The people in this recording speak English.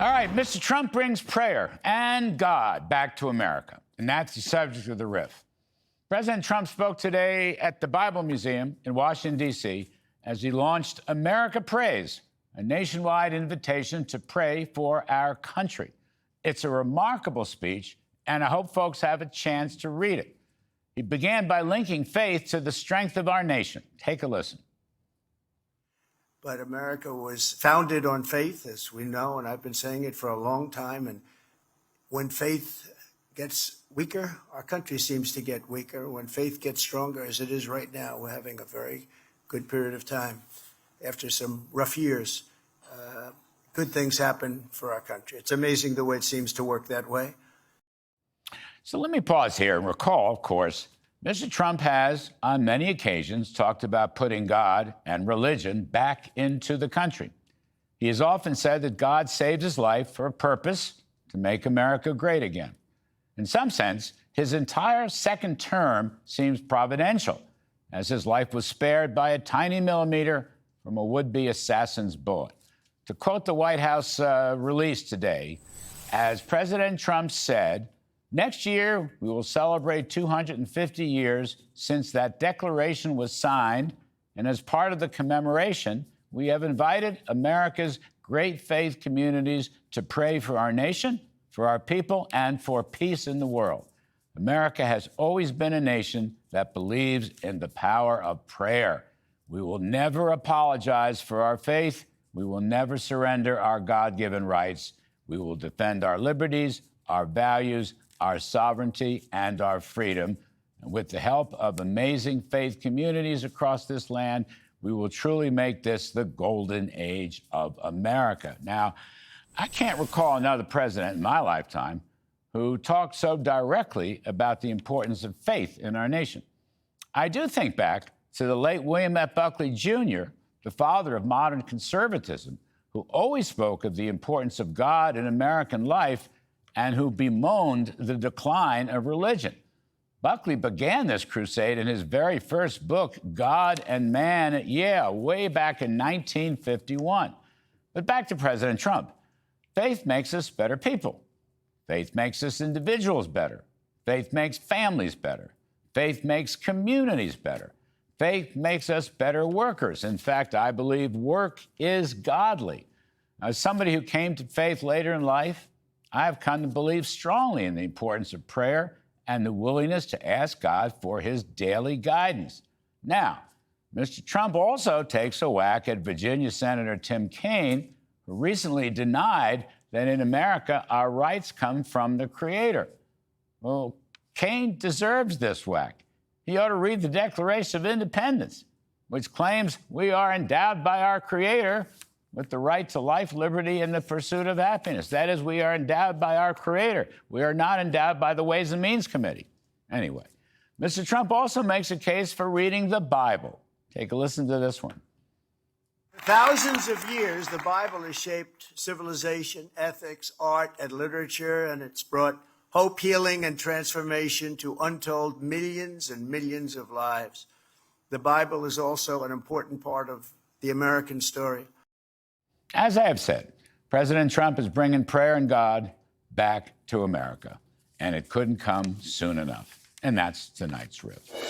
All right, Mr. Trump brings prayer and God back to America, and that's the subject of the riff. President Trump spoke today at the Bible Museum in Washington, D.C., as he launched America Prays, a nationwide invitation to pray for our country. It's a remarkable speech, and I hope folks have a chance to read it. He began by linking faith to the strength of our nation. Take a listen. But America was founded on faith, as we know, and I've been saying it for a long time. And when faith gets weaker, our country seems to get weaker. When faith gets stronger, as it is right now, we're having a very good period of time. After some rough years, good things happen for our country. It's amazing the way it seems to work that way. So let me pause here and recall, of course, Mr. Trump has, on many occasions, talked about putting God and religion back into the country. He has often said that God saved his life for a purpose, to make America great again. In some sense, his entire second term seems providential, as his life was spared by a tiny millimeter from a would-be assassin's bullet. To quote the White House release today, as President Trump said, "Next year, we will celebrate 250 years since that declaration was signed, and as part of the commemoration, we have invited America's great faith communities to pray for our nation, for our people, and for peace in the world. America has always been a nation that believes in the power of prayer. We will never apologize for our faith. We will never surrender our God-given rights. We will defend our liberties, our values, our sovereignty, and our freedom. And with the help of amazing faith communities across this land, we will truly make this the golden age of America." Now, I can't recall another president in my lifetime who talked so directly about the importance of faith in our nation. I do think back to the late William F. Buckley, Jr., the father of modern conservatism, who always spoke of the importance of God in American life and who bemoaned the decline of religion. Buckley began this crusade in his very first book, God and Man at Yale, way back in 1951. But back to President Trump. Faith makes us better people. Faith makes us individuals better. Faith makes families better. Faith makes communities better. Faith makes us better workers. In fact, I believe work is godly. As somebody who came to faith later in life, I've come to believe strongly in the importance of prayer and the willingness to ask God for his daily guidance. Now, Mr. Trump also takes a whack at Virginia Senator Tim Kaine, who recently denied that in America our rights come from the Creator. Well, Kaine deserves this whack. He ought to read the Declaration of Independence, which claims we are endowed by our Creator with the right to life, liberty, and the pursuit of happiness. That is, we are endowed by our Creator. We are not endowed by the Ways and Means Committee. Anyway, Mr. Trump also makes a case for reading the Bible. Take a listen to this one. For thousands of years, the Bible has shaped civilization, ethics, art, and literature, and it's brought hope, healing, and transformation to untold millions and millions of lives. The Bible is also an important part of the American story. As I have said, President Trump is bringing prayer and God back to America, and it couldn't come soon enough. And that's tonight's riff.